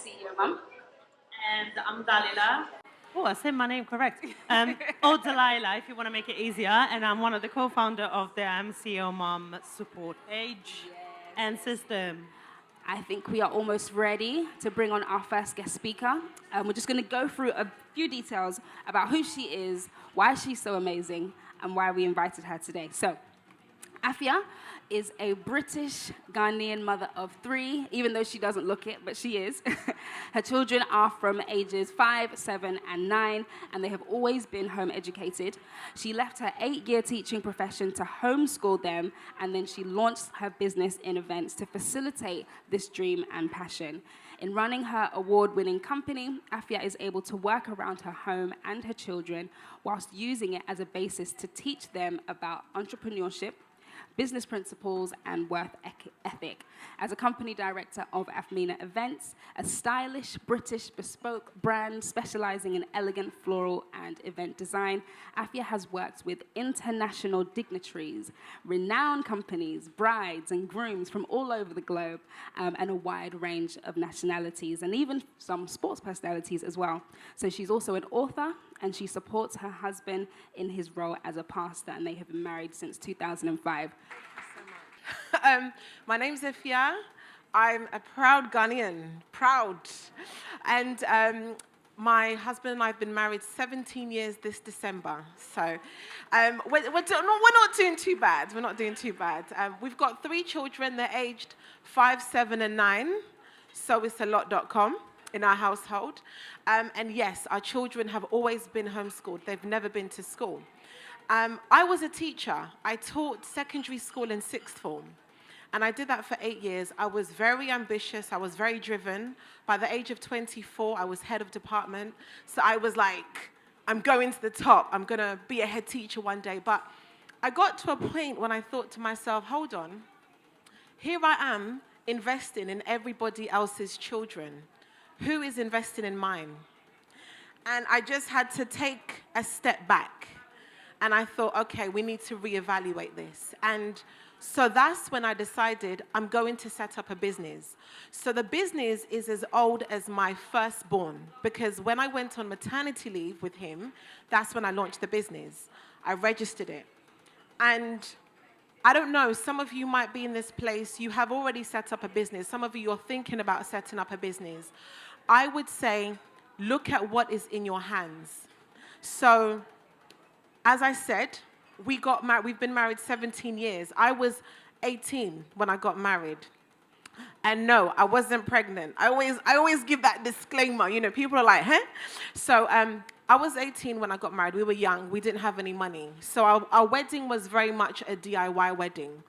CEO Mum. And I'm Dalila. Oh, I said my name correct. Or Delilah, if you want to make it easier. And I'm one of the co-founder of the CEO Mom support page and system. I think we are almost ready to bring on our first guest speaker. We're just going to go through a few details about who she is, why she's so amazing, and why we invited her today. So, Afia is a British Ghanaian mother of 3, even though she doesn't look it, but she is. Her children are from ages 5, 7, and 9, and they have always been home educated. She left her 8-year teaching profession to homeschool them, and then she launched her business in events to facilitate this dream and passion. In running her award-winning company, Afia is able to work around her home and her children whilst using it as a basis to teach them about entrepreneurship, business principles, and work ethic. As a company director of AFMENA Events, a stylish British bespoke brand specializing in elegant floral and event design, Afia has worked with international dignitaries, renowned companies, brides and grooms from all over the globe, and a wide range of nationalities, and even some sports personalities as well. So she's also an author, and she supports her husband in his role as a pastor, and they have been married since 2005. My name's Afia. I'm a proud Ghanaian, proud. And my husband and I have been married 17 years this December. So we're not doing too bad. We're not doing too bad. We've got 3 children. They're aged 5, 7, and 9. So it's a lot.com in our household. And yes, our children have always been homeschooled. They've never been to school. I was a teacher. I taught secondary school in 6th form. And I did that for 8 years. I was very ambitious. I was very driven. By the age of 24, I was head of department. So I was like, I'm going to the top. I'm going to be a head teacher one day. But I got to a point when I thought to myself, hold on. Here I am investing in everybody else's children. Who is investing in mine? And I just had to take a step back. And I thought, okay, we need to reevaluate this. And so that's when I decided I'm going to set up a business. So the business is as old as my firstborn, because when I went on maternity leave with him, that's when I launched the business. I registered it. And I don't know, some of you might be in this place, you have already set up a business. Some of you are thinking about setting up a business. I would say, look at what is in your hands. So, as I said, we've been married 17 years. I was 18 when I got married. And no, I wasn't pregnant. I always give that disclaimer. You know, people are like, huh? So I was 18 when I got married. We were young. We didn't have any money. So our wedding was very much a DIY wedding.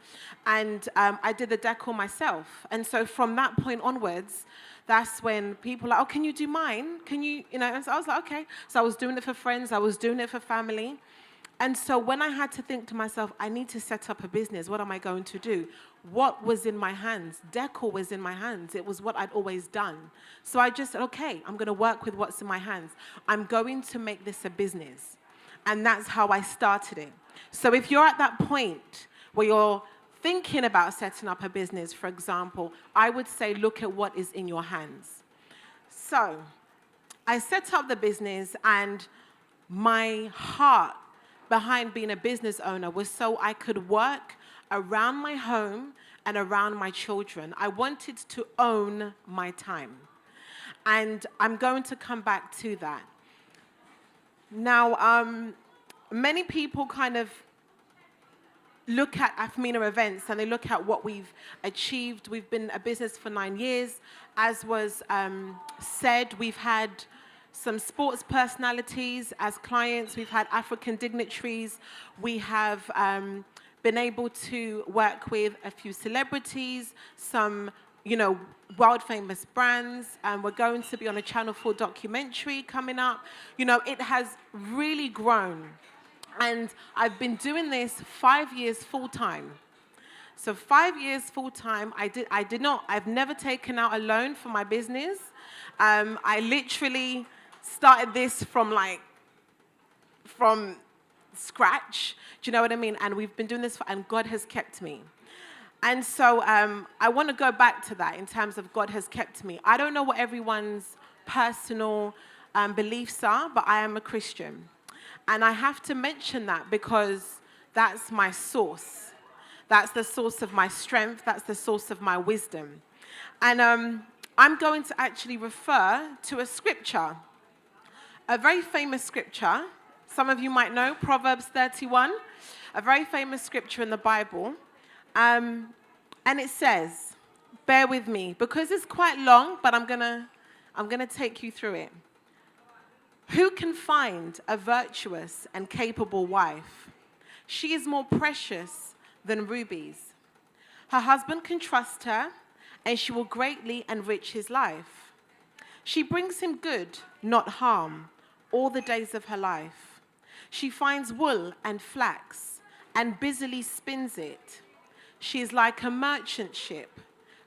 And I did the decor myself. And so from that point onwards, that's when people are like, oh, can you do mine? Can you, and so I was like, okay. So I was doing it for friends. I was doing it for family. And so when I had to think to myself, I need to set up a business, what am I going to do? What was in my hands? Decor was in my hands. It was what I'd always done. So I just said, okay, I'm going to work with what's in my hands. I'm going to make this a business. And that's how I started it. So if you're at that point where you're thinking about setting up a business, for example, I would say look at what is in your hands. So I set up the business, and my heart behind being a business owner was so I could work around my home and around my children. I wanted to own my time. And I'm going to come back to that. Now, many people kind of look at AFMENA events and they look at what we've achieved. We've been a business for 9 years. As was said, we've had some sports personalities as clients. We've had African dignitaries. We have been able to work with a few celebrities, some, world famous brands. We're going to be on a Channel 4 documentary coming up. It has really grown. And I've been doing this 5 years full time. So 5 years full time. I've never taken out a loan for my business. I literally started this from scratch. Do you know what I mean? And we've been doing this and God has kept me. And so I want to go back to that in terms of God has kept me. I don't know what everyone's personal beliefs are, but I am a Christian. And I have to mention that because that's my source. That's the source of my strength. That's the source of my wisdom. And I'm going to actually refer to a scripture, a very famous scripture. Some of you might know Proverbs 31, a very famous scripture in the Bible. And it says, bear with me, because it's quite long, but I'm gonna take you through it. Who can find a virtuous and capable wife? She is more precious than rubies. Her husband can trust her, and she will greatly enrich his life. She brings him good, not harm, all the days of her life. She finds wool and flax, and busily spins it. She is like a merchant ship,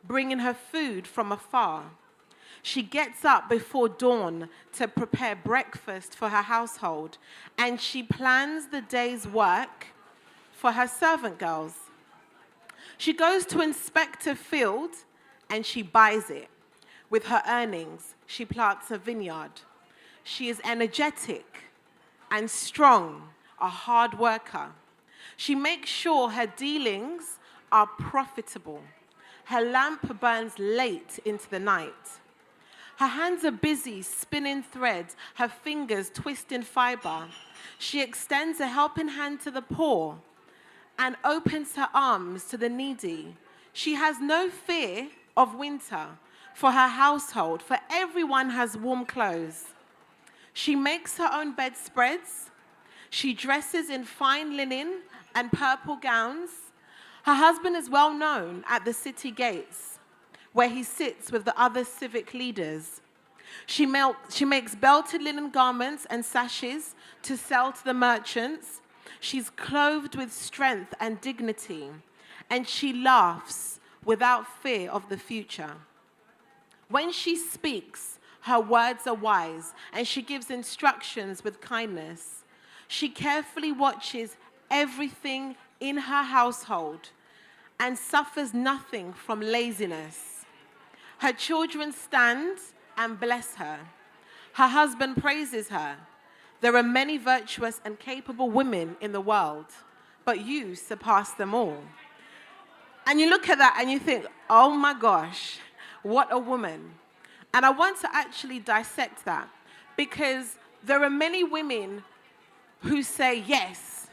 bringing her food from afar. She gets up before dawn to prepare breakfast for her household, and she plans the day's work for her servant girls. She goes to inspect a field, and she buys it. With her earnings, she plants a vineyard. She is energetic and strong, a hard worker. She makes sure her dealings are profitable. Her lamp burns late into the night. Her hands are busy spinning threads, her fingers twisting fiber. She extends a helping hand to the poor and opens her arms to the needy. She has no fear of winter for her household, for everyone has warm clothes. She makes her own bedspreads. She dresses in fine linen and purple gowns. Her husband is well known at the city gates, where he sits with the other civic leaders. She makes belted linen garments and sashes to sell to the merchants. She's clothed with strength and dignity, and she laughs without fear of the future. When she speaks, her words are wise, and she gives instructions with kindness. She carefully watches everything in her household and suffers nothing from laziness. Her children stand and bless her. Her husband praises her. There are many virtuous and capable women in the world, but you surpass them all. And you look at that and you think, oh my gosh, what a woman. And I want to actually dissect that, because there are many women who say, yes,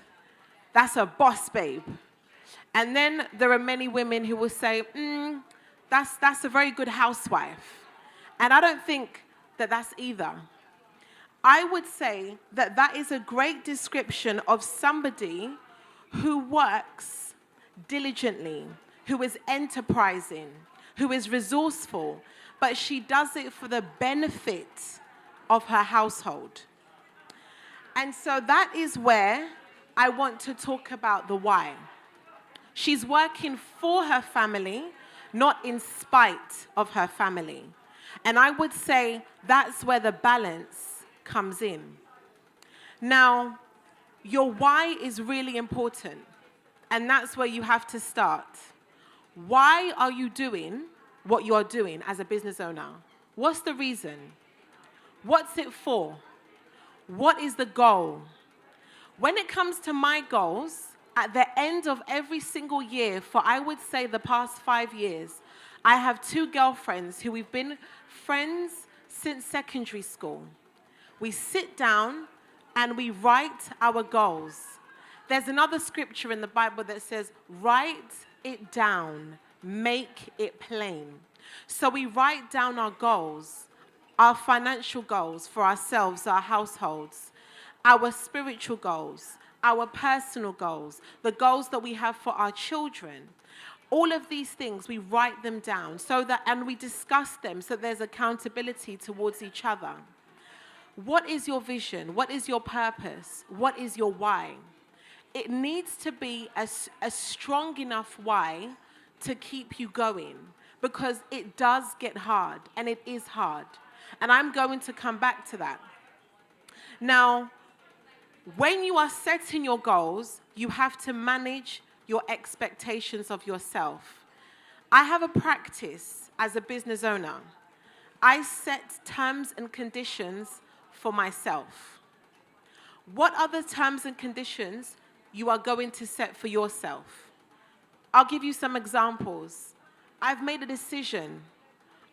that's a boss babe. And then there are many women who will say, that's a very good housewife. And I don't think that that's either. I would say that that is a great description of somebody who works diligently, who is enterprising, who is resourceful, but she does it for the benefit of her household. And so that is where I want to talk about the why. She's working for her family, not in spite of her family. And I would say that's where the balance comes in. Now, your why is really important, and that's where you have to start. Why are you doing what you're doing as a business owner? What's the reason? What's it for? What is the goal? When it comes to my goals, at the end of every single year, for I would say the past 5 years, I have 2 girlfriends who we've been friends since secondary school. We sit down and we write our goals. There's another scripture in the Bible that says, write it down, make it plain. So we write down our goals, our financial goals for ourselves, our households, our spiritual goals, our personal goals, the goals that we have for our children. All of these things, we write them down and we discuss them so there's accountability towards each other. What is your vision? What is your purpose? What is your why? It needs to be a strong enough why to keep you going, because it does get hard, and it is hard. And I'm going to come back to that. Now, when you are setting your goals, you have to manage your expectations of yourself. I have a practice as a business owner. I set terms and conditions for myself. What are the terms and conditions you are going to set for yourself? I'll give you some examples. I've made a decision.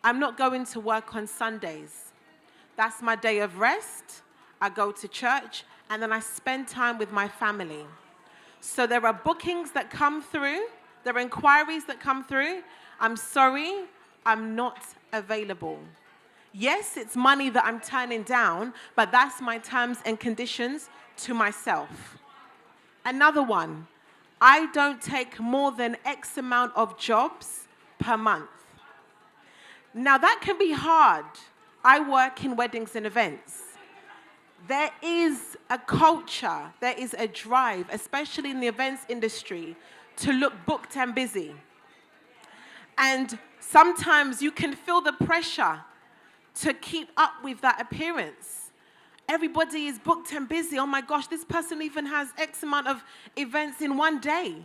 I'm not going to work on Sundays. That's my day of rest. I go to church, and then I spend time with my family. So there are bookings that come through. There are inquiries that come through. I'm sorry, I'm not available. Yes, it's money that I'm turning down, but that's my terms and conditions to myself. Another one, I don't take more than X amount of jobs per month. Now that can be hard. I work in weddings and events. There is a culture, there is a drive, especially in the events industry, to look booked and busy. And sometimes you can feel the pressure to keep up with that appearance. Everybody is booked and busy. Oh my gosh, this person even has X amount of events in one day.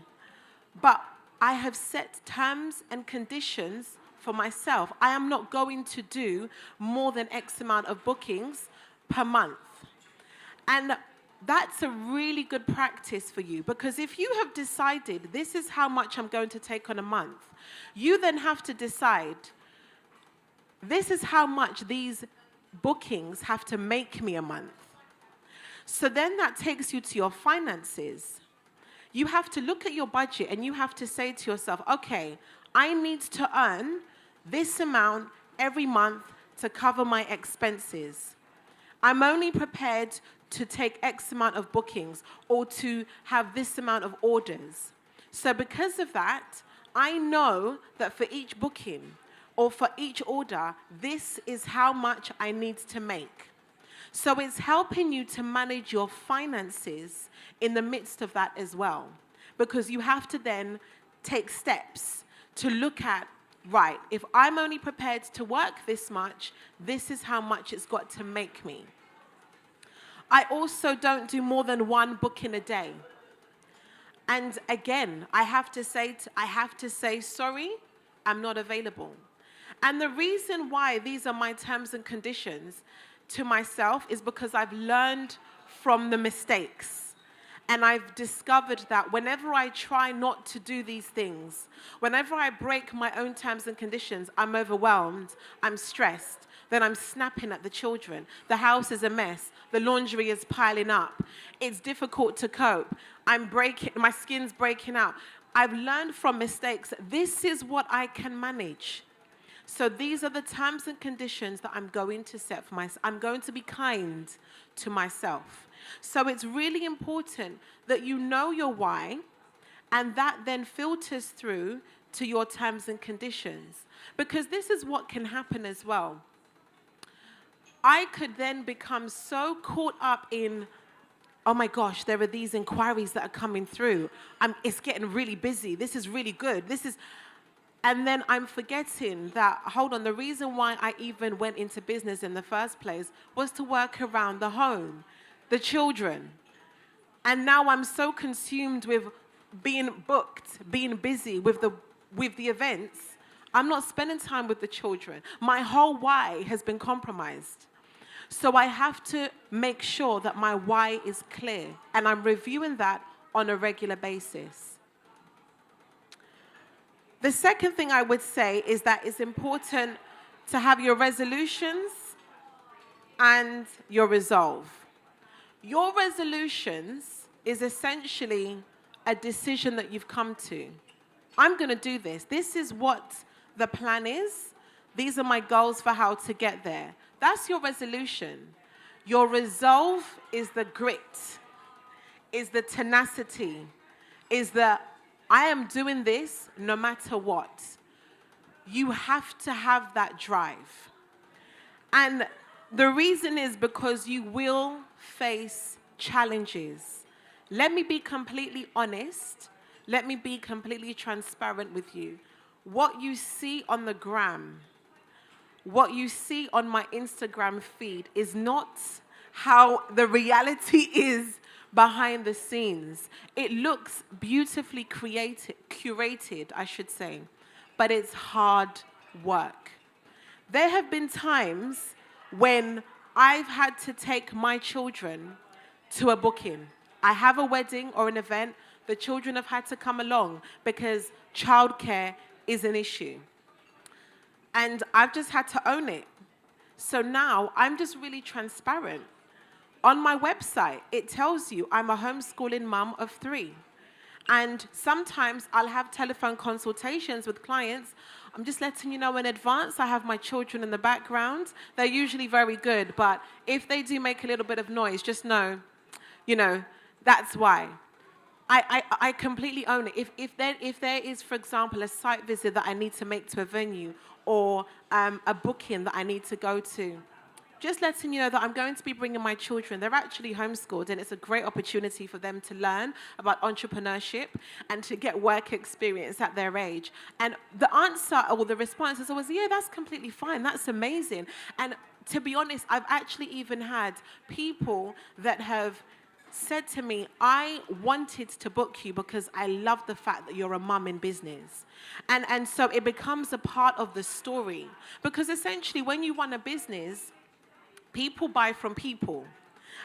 But I have set terms and conditions for myself. I am not going to do more than X amount of bookings per month. And that's a really good practice for you, because if you have decided this is how much I'm going to take on a month, you then have to decide this is how much these bookings have to make me a month. So then that takes you to your finances. You have to look at your budget and you have to say to yourself, okay, I need to earn this amount every month to cover my expenses. I'm only prepared to take X amount of bookings or to have this amount of orders. So because of that, I know that for each booking or for each order, this is how much I need to make. So it's helping you to manage your finances in the midst of that as well, because you have to then take steps to look at, right, if I'm only prepared to work this much, this is how much it's got to make me. I also don't do more than one booking a day. And again, I have to say, sorry, I'm not available. And the reason why these are my terms and conditions to myself is because I've learned from the mistakes. And I've discovered that whenever I try not to do these things, whenever I break my own terms and conditions, I'm overwhelmed, I'm stressed, then I'm snapping at the children. The house is a mess. The laundry is piling up. It's difficult to cope. My skin's breaking out. I've learned from mistakes. This is what I can manage. So these are the terms and conditions that I'm going to set for myself. I'm going to be kind to myself. So it's really important that you know your why, and that then filters through to your terms and conditions. Because this is what can happen as well. I could then become so caught up in, oh my gosh, there are these inquiries that are coming through. It's getting really busy. This is really good. And then I'm forgetting that, hold on, the reason why I even went into business in the first place was to work around the home, the children. And now I'm so consumed with being booked, being busy with the events, I'm not spending time with the children. My whole why has been compromised. So I have to make sure that my why is clear, and I'm reviewing that on a regular basis. The second thing I would say is that it's important to have your resolutions and your resolve. Your resolutions is essentially a decision that you've come to. I'm going to do this. This is what the plan is. These are my goals for how to get there. That's your resolution. Your resolve is the grit, is the tenacity, is the I am doing this no matter what. You have to have that drive. And the reason is because you will face challenges. Let me be completely honest. Let me be completely transparent with you. What you see on the gram, what you see on my Instagram feed is not how the reality is behind the scenes. It looks beautifully curated, I should say, but it's hard work. There have been times when I've had to take my children to a booking. I have a wedding or an event, the children have had to come along because childcare is an issue. And I've just had to own it. So now I'm just really transparent. On my website, it tells you I'm a homeschooling mum of 3. And sometimes I'll have telephone consultations with clients. I'm just letting you know in advance, I have my children in the background. They're usually very good, but if they do make a little bit of noise, just know, that's why. I completely own it. If there is, for example, a site visit that I need to make to a venue or a booking that I need to go to, just letting you know that I'm going to be bringing my children. They're actually homeschooled, and it's a great opportunity for them to learn about entrepreneurship and to get work experience at their age. And the answer or the response is always, yeah, that's completely fine. That's amazing. And to be honest, I've actually even had people that have said to me, I wanted to book you because I love the fact that you're a mum in business. And so it becomes a part of the story. Because essentially, when you run a business, people buy from people.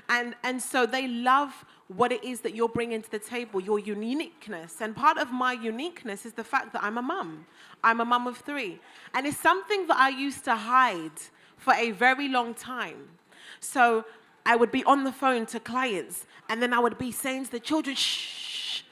And so they love what it is that you're bringing to the table, your uniqueness. And part of my uniqueness is the fact that I'm a mum. I'm a mum of 3. And it's something that I used to hide for a very long time. So I would be on the phone to clients, and then I would be saying to the children, shh,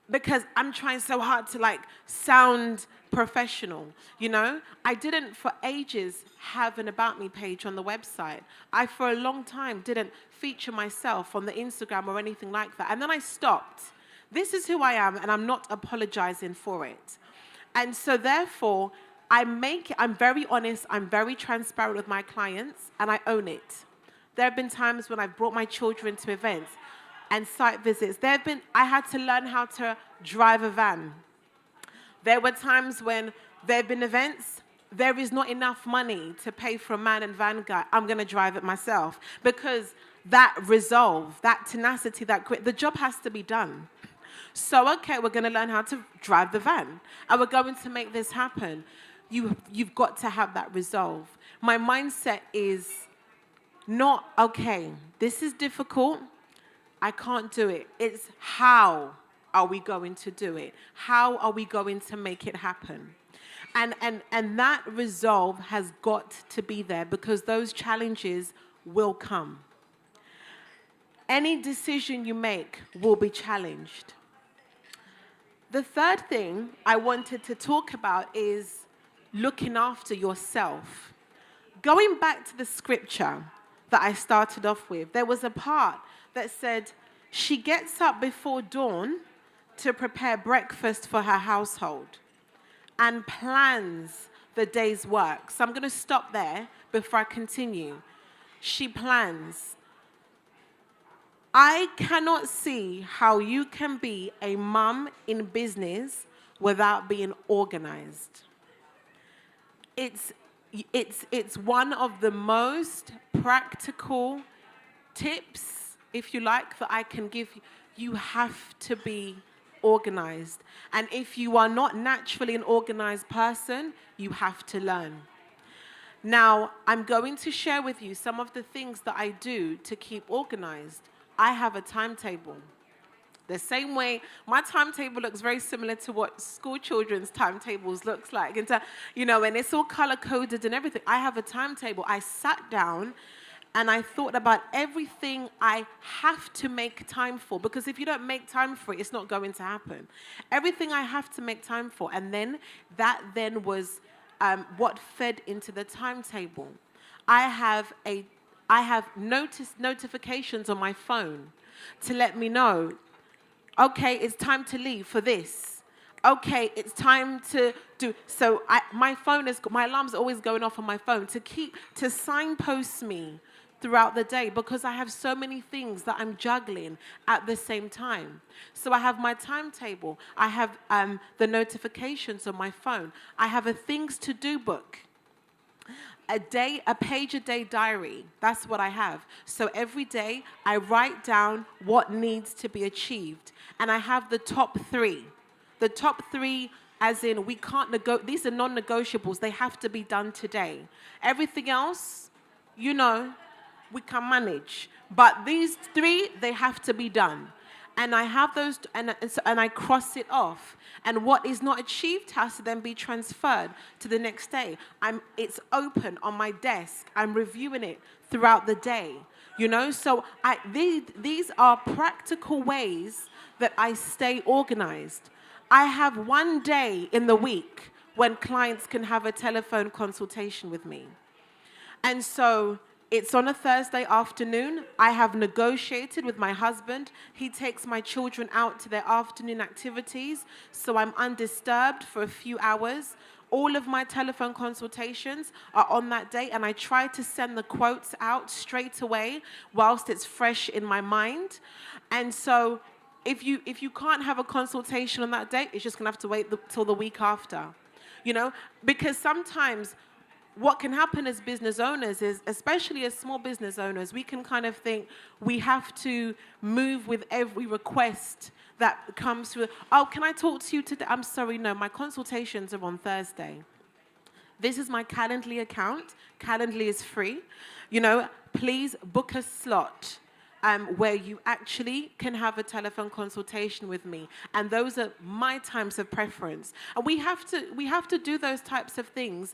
because I'm trying so hard to sound professional, I didn't for ages have an About Me page on the website. I, for a long time, didn't feature myself on the Instagram or anything like that. And then I stopped. This is who I am, and I'm not apologizing for it. And so therefore, I'm very honest, I'm very transparent with my clients, and I own it. There have been times when I've brought my children to events and site visits. I had to learn how to drive a van. There were times when there have been events, there is not enough money to pay for a man and van guy. I'm going to drive it myself. Because that resolve, that tenacity, the job has to be done. So, okay, we're going to learn how to drive the van. And we're going to make this happen. You've got to have that resolve. My mindset is not, okay, this is difficult, I can't do it. It's how are we going to do it? How are we going to make it happen? And that resolve has got to be there because those challenges will come. Any decision you make will be challenged. The third thing I wanted to talk about is looking after yourself. Going back to the scripture that I started off with, there was a part that said, she gets up before dawn to prepare breakfast for her household and plans the day's work. So I'm going to stop there before I continue. She plans. I cannot see how you can be a mum in business without being organized. It's one of the most practical tips, if you like, that I can give you. You have to be organized. And if you are not naturally an organized person, you have to learn. Now, I'm going to share with you some of the things that I do to keep organized. I have a timetable. The same way, my timetable looks very similar to what school children's timetables looks like. And it's all color-coded and everything. I have a timetable. I sat down and I thought about everything I have to make time for. Because if you don't make time for it, it's not going to happen. Everything I have to make time for. And then that was what fed into the timetable. I have notifications on my phone to let me know, okay, it's time to leave for this. Okay, it's time to do. So my alarm's always going off on my phone to signpost me throughout the day because I have so many things that I'm juggling at the same time. So I have my timetable. I have the notifications on my phone. I have a things to do book. a page a day diary. That's what I have. So every day I write down what needs to be achieved. And I have the top 3. The top 3, as in, we can't these are non-negotiables. They have to be done today. Everything else, we can manage. But these 3, they have to be done. And I have those, and I cross it off. And what is not achieved has to then be transferred to the next day. It's open on my desk. I'm reviewing it throughout the day. So these are practical ways that I stay organized. I have one day in the week when clients can have a telephone consultation with me. And so it's on a Thursday afternoon. I have negotiated with my husband. He takes my children out to their afternoon activities, so I'm undisturbed for a few hours. All of my telephone consultations are on that day, and I try to send the quotes out straight away whilst it's fresh in my mind. And so if you can't have a consultation on that day, it's just going to have to wait till the week after. Because sometimes what can happen as business owners is, especially as small business owners, we can kind of think we have to move with every request that comes through. Oh, can I talk to you today? I'm sorry, no, my consultations are on Thursday. This is my Calendly account. Calendly is free. Please book a slot where you actually can have a telephone consultation with me. And those are my times of preference. And we have to do those types of things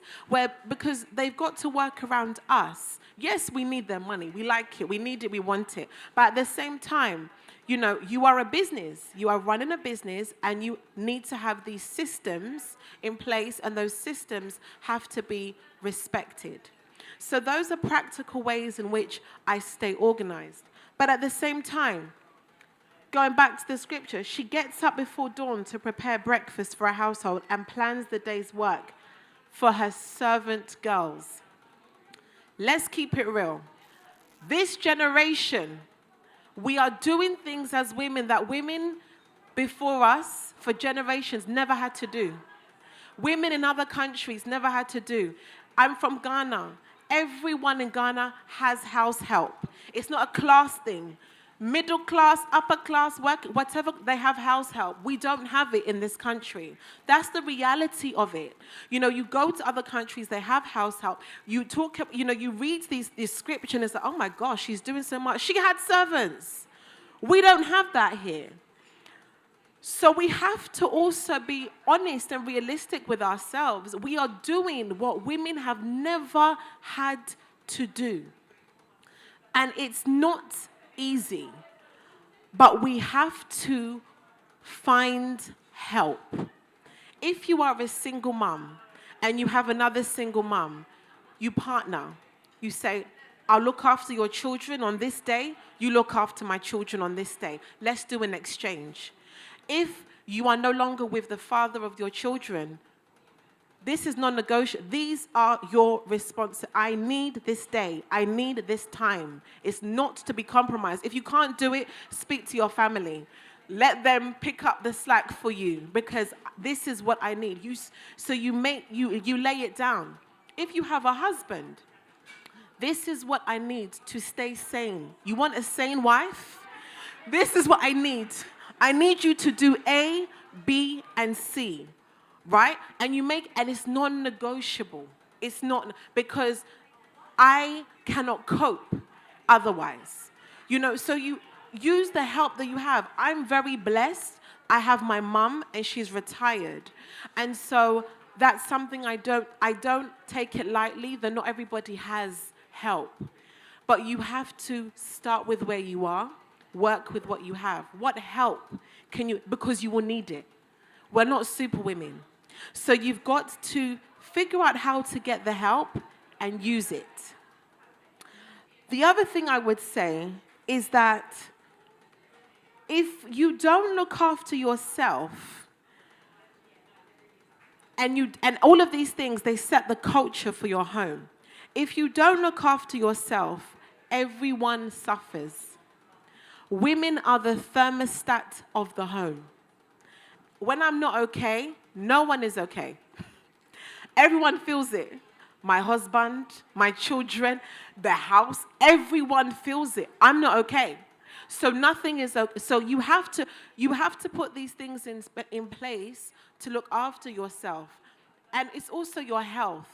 because they've got to work around us. Yes, we need their money. We like it. We need it. We want it. But at the same time, you are a business. You are running a business, and you need to have these systems in place, and those systems have to be respected. So those are practical ways in which I stay organized. But at the same time, going back to the scripture, she gets up before dawn to prepare breakfast for her household and plans the day's work for her servant girls. Let's keep it real. This generation, we are doing things as women that women before us for generations never had to do. Women in other countries never had to do. I'm from Ghana. Everyone in Ghana has house help. It's not a class thing. Middle class, upper class, work, whatever, they have house help. We don't have it in this country. That's the reality of it. You go to other countries, they have house help. You talk, you read these scriptures and it's like, oh my gosh, she's doing so much. She had servants. We don't have that here. So we have to also be honest and realistic with ourselves. We are doing what women have never had to do. And it's not easy, but we have to find help. If you are a single mum and you have another single mum, you partner. You say, I'll look after your children on this day, you look after my children on this day. Let's do an exchange. If you are no longer with the father of your children, this is non-negotiable. These are your responses. I need this day. I need this time. It's not to be compromised. If you can't do it, speak to your family. Let them pick up the slack for you, because this is what I need. You lay it down. If you have a husband, this is what I need to stay sane. You want a sane wife? This is what I need. I need you to do A, B, and C, right? And it's non-negotiable. It's not, because I cannot cope otherwise. So you use the help that you have. I'm very blessed. I have my mum, and she's retired. And so that's something I don't take it lightly, that not everybody has help. But you have to start with where you are. Work with what you have. What help can you, because you will need it. We're not super women. So you've got to figure out how to get the help and use it. The other thing I would say is that if you don't look after yourself, and all of these things, they set the culture for your home. If you don't look after yourself, everyone suffers. Women are the thermostat of the home. When I'm not okay, no one is okay. Everyone feels it. my husband, my children, the house, everyone feels it. I'm not okay. So nothing is okay. So you have to put these things in place to look after yourself. And it's also your health.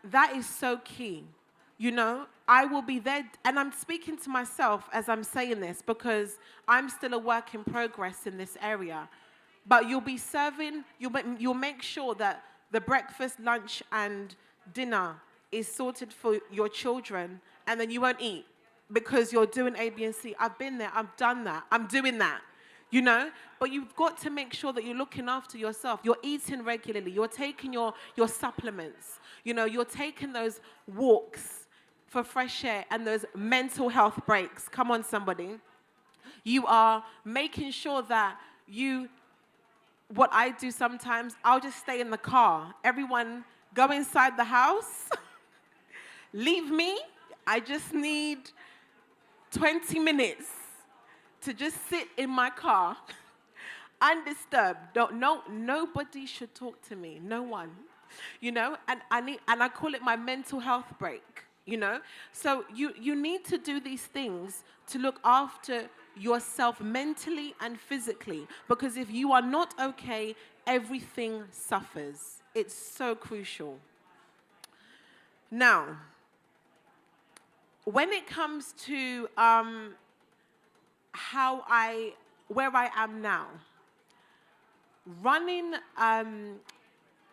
That is so key. You know, I will be there, and I'm speaking to myself as I'm saying this because I'm still a work in progress in this area. But you'll be serving, you'll make sure that the breakfast, lunch, and dinner is sorted for your children, and then you won't eat because you're doing A, B, and C. I've been there, I've done that, I'm doing that, you know? But you've got to make sure that you're looking after yourself. You're eating regularly, you're taking your supplements, you know, you're taking those walks for fresh air and those mental health breaks. Come on, somebody. You are making sure that what I do sometimes, I'll just stay in the car. Everyone go inside the house, leave me. I just need 20 minutes to just sit in my car, undisturbed. Nobody should talk to me, no one. You know, and I call it my mental health break, you know? So you need to do these things to look after yourself mentally and physically, because if you are not okay, everything suffers. It's so crucial. Now, when it comes to where I am now, running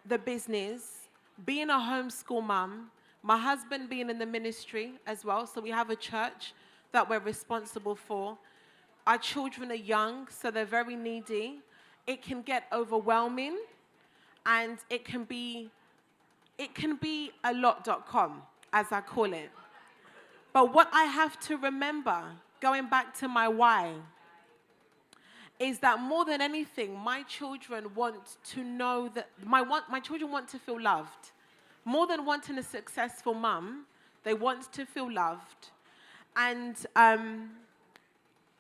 the business, being a homeschool mum, my husband being in the ministry as well, so we have a church that we're responsible for. Our children are young, so they're very needy. It can get overwhelming, and it can be a lot.com, as I call it. But what I have to remember, going back to my why, is that more than anything, my children want to know that my children want to feel loved. More than wanting a successful mum, they want to feel loved. And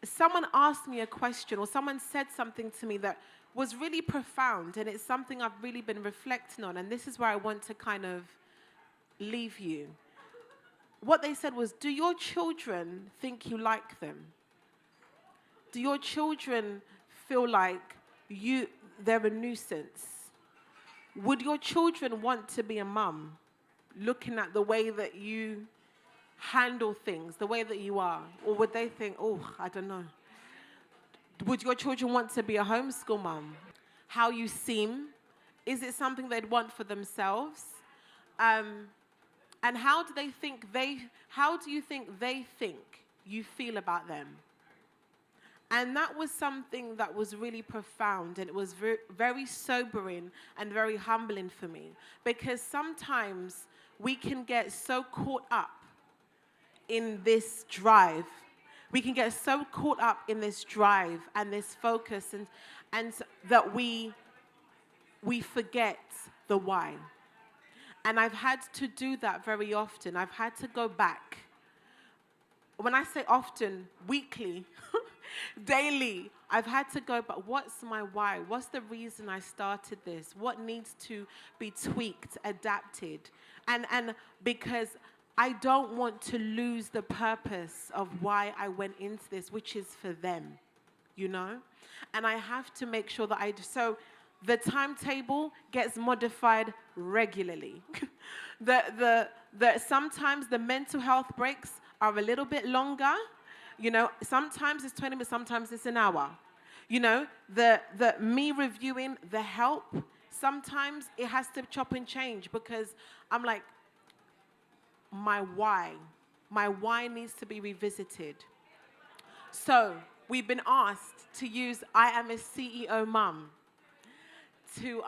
someone asked me a question, or someone said something to me that was really profound, and it's something I've really been reflecting on, and this is where I want to kind of leave you. What they said was, do your children think you like them? Do your children feel like they're a nuisance? Would your children want to be a mum, looking at the way that you handle things, the way that you are? Or would they think, oh, I don't know. Would your children want to be a homeschool mum? How you seem? Is it something they'd want for themselves? And how do you think they think you feel about them? And that was something that was really profound, and it was very sobering and very humbling for me, because sometimes we can get so caught up in this drive. We can get so caught up in this drive and this focus, and that we forget the why. And I've had to do that very often. I've had to go back. When I say often, weekly, daily, I've had to go, but what's my why? What's the reason I started this? What needs to be tweaked, adapted? And because I don't want to lose the purpose of why I went into this, which is for them, you know? And I have to make sure that so the timetable gets modified regularly. Sometimes the mental health breaks are a little bit longer. You know, sometimes it's 20 minutes, sometimes it's an hour. You know, me reviewing the help, sometimes it has to chop and change, because I'm like, my why needs to be revisited. So we've been asked to use I am a CEO mum to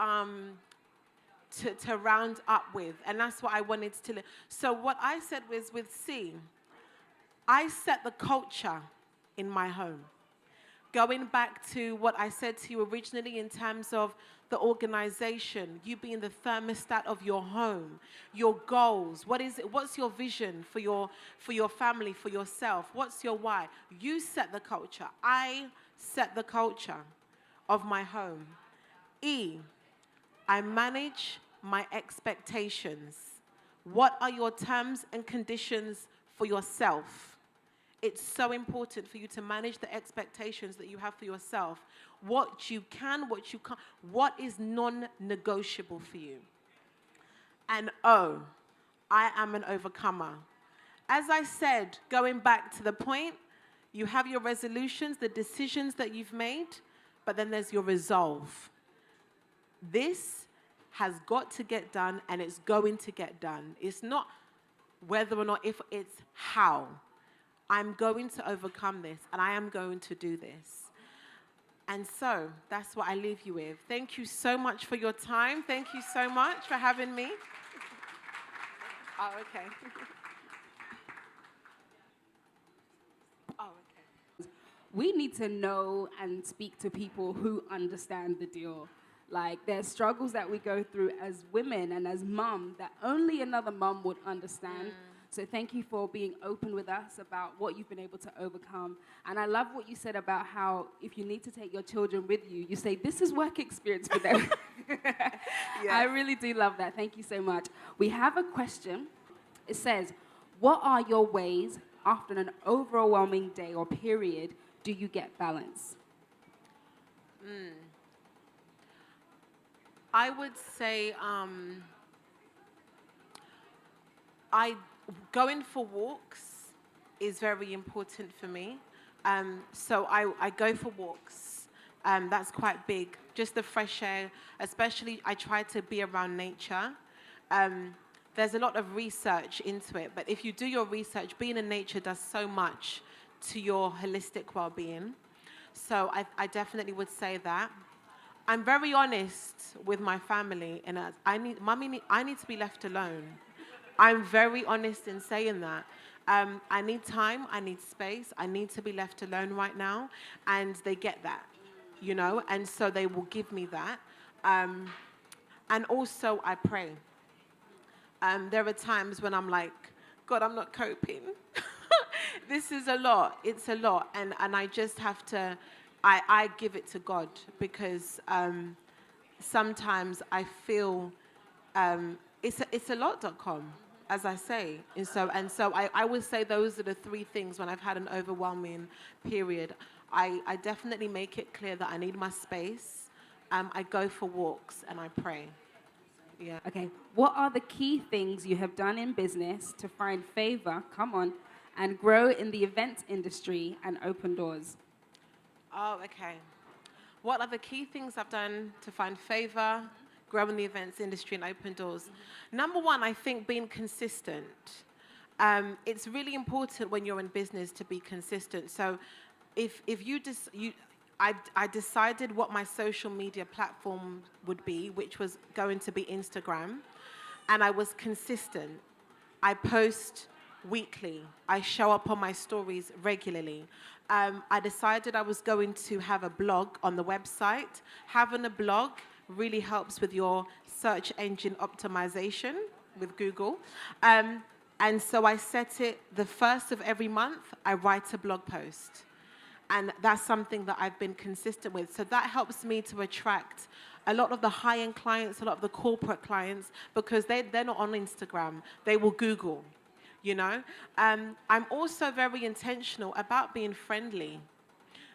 round up with, and that's what I wanted to. So what I said was, with C, I set the culture in my home. Going back to what I said to you originally in terms of the organization, you being the thermostat of your home, your goals. What is it? What's your vision for your family, for yourself? What's your why? You set the culture. I set the culture of my home. E, I manage my expectations? What are your terms and conditions for yourself? It's so important for you to manage the expectations that you have for yourself. What you can, what you can't, what is non-negotiable for you? And O, I am an overcomer. As I said, going back to the point, you have your resolutions, the decisions that you've made, but then there's your resolve. This has got to get done, and it's going to get done. It's not whether or not if, it's how. I'm going to overcome this, and I am going to do this. And so that's what I leave you with. Thank you so much for your time. Thank you so much for having me. Oh, okay. Oh, okay. We need to know and speak to people who understand the deal. Like, there's struggles that we go through as women and as mum that only another mum would understand. So thank you for being open with us about what you've been able to overcome. And I love what you said about how if you need to take your children with you, you say, this is work experience for them. Yes. I really do love that. Thank you so much. We have a question. It says, what are your ways after an overwhelming day or period do you get balance? I would say going for walks is very important for me. So I go for walks. That's quite big. Just the fresh air, especially I try to be around nature. There's a lot of research into it, but if you do your research, being in nature does so much to your holistic well-being. So I definitely would say that. I'm very honest with my family, and I need to be left alone. I'm very honest in saying that. I need time, I need space, I need to be left alone right now, and they get that, you know, and so they will give me that. And also I pray. There are times when I'm like, God, I'm not coping. This is a lot, it's a lot, and I just have to, I give it to God, because sometimes I feel it's a lot.com, as I say. And so I would say those are the three things when I've had an overwhelming period. I definitely make it clear that I need my space. I go for walks and I pray. Yeah. Okay, what are the key things you have done in business to find favor, and grow in the events industry and open doors? Oh, okay. What are the key things I've done to find favor, grow in the events industry, and open doors? Number one, I think being consistent. It's really important when you're in business to be consistent. So if I decided what my social media platform would be, which was going to be Instagram, and I was consistent. I post weekly. I show up on my stories regularly. I decided I was going to have a blog on the website. Having a blog really helps with your search engine optimization with Google. And so I set it the first of every month, I write a blog post. And that's something that I've been consistent with. So that helps me to attract a lot of the high-end clients, a lot of the corporate clients, because they're not on Instagram. They will Google. You know, I'm also very intentional about being friendly.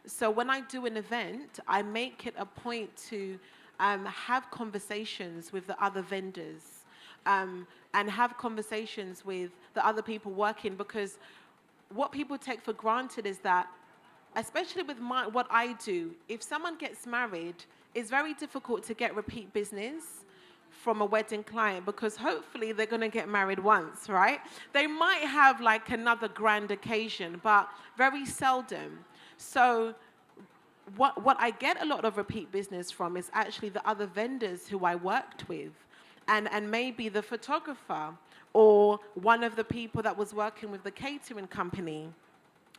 So when I do an event, I make it a point to have conversations with the other vendors and have conversations with the other people working, because what people take for granted is that, especially with what I do, if someone gets married, it's very difficult to get repeat business from a wedding client, because hopefully they're going to get married once, right? They might have like another grand occasion, but very seldom. So what I get a lot of repeat business from is actually the other vendors who I worked with, and maybe the photographer or one of the people that was working with the catering company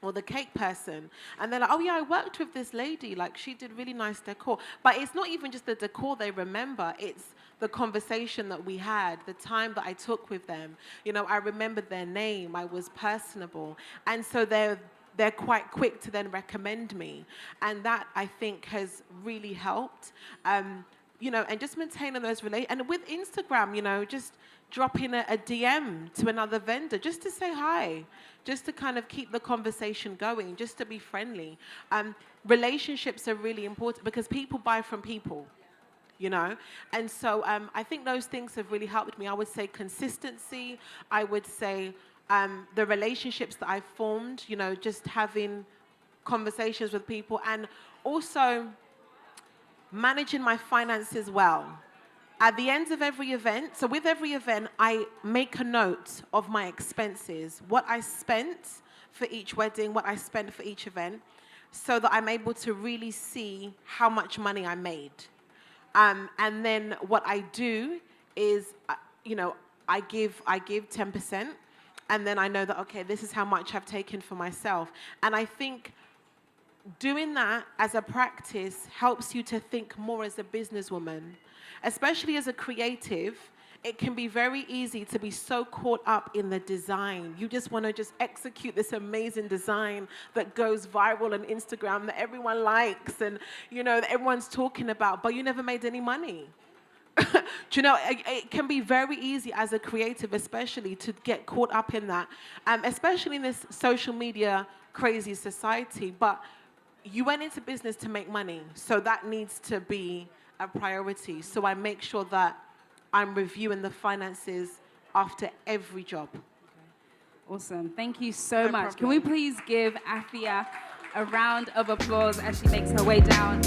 or the cake person. And they're like, oh yeah, I worked with this lady, like she did really nice decor. But it's not even just the decor they remember, it's the conversation that we had, the time that I took with them. You know, I remembered their name, I was personable. And so they're quite quick to then recommend me. And that, I think, has really helped. and just maintaining those relations. And with Instagram, just dropping a DM to another vendor just to say hi, just to kind of keep the conversation going, just to be friendly. Relationships are really important because people buy from people. And so I think those things have really helped me. I would say consistency. I would say the relationships that I've formed, just having conversations with people, and also managing my finances well. At the end of every event, so with every event, I make a note of my expenses, what I spent for each wedding, what I spent for each event, so that I'm able to really see how much money I made. And then what I do is, I give 10%, and then I know that, okay, this is how much I've taken for myself. And I think doing that as a practice helps you to think more as a businesswoman. Especially as a creative, it can be very easy to be so caught up in the design. You just want to just execute this amazing design that goes viral on Instagram, that everyone likes and, that everyone's talking about, but you never made any money. It can be very easy as a creative, especially, to get caught up in that, especially in this social media crazy society. But you went into business to make money, so that needs to be a priority. So I make sure that I'm reviewing the finances after every job. Awesome. Thank you so much. problem. Can we please give Afia a round of applause as she makes her way down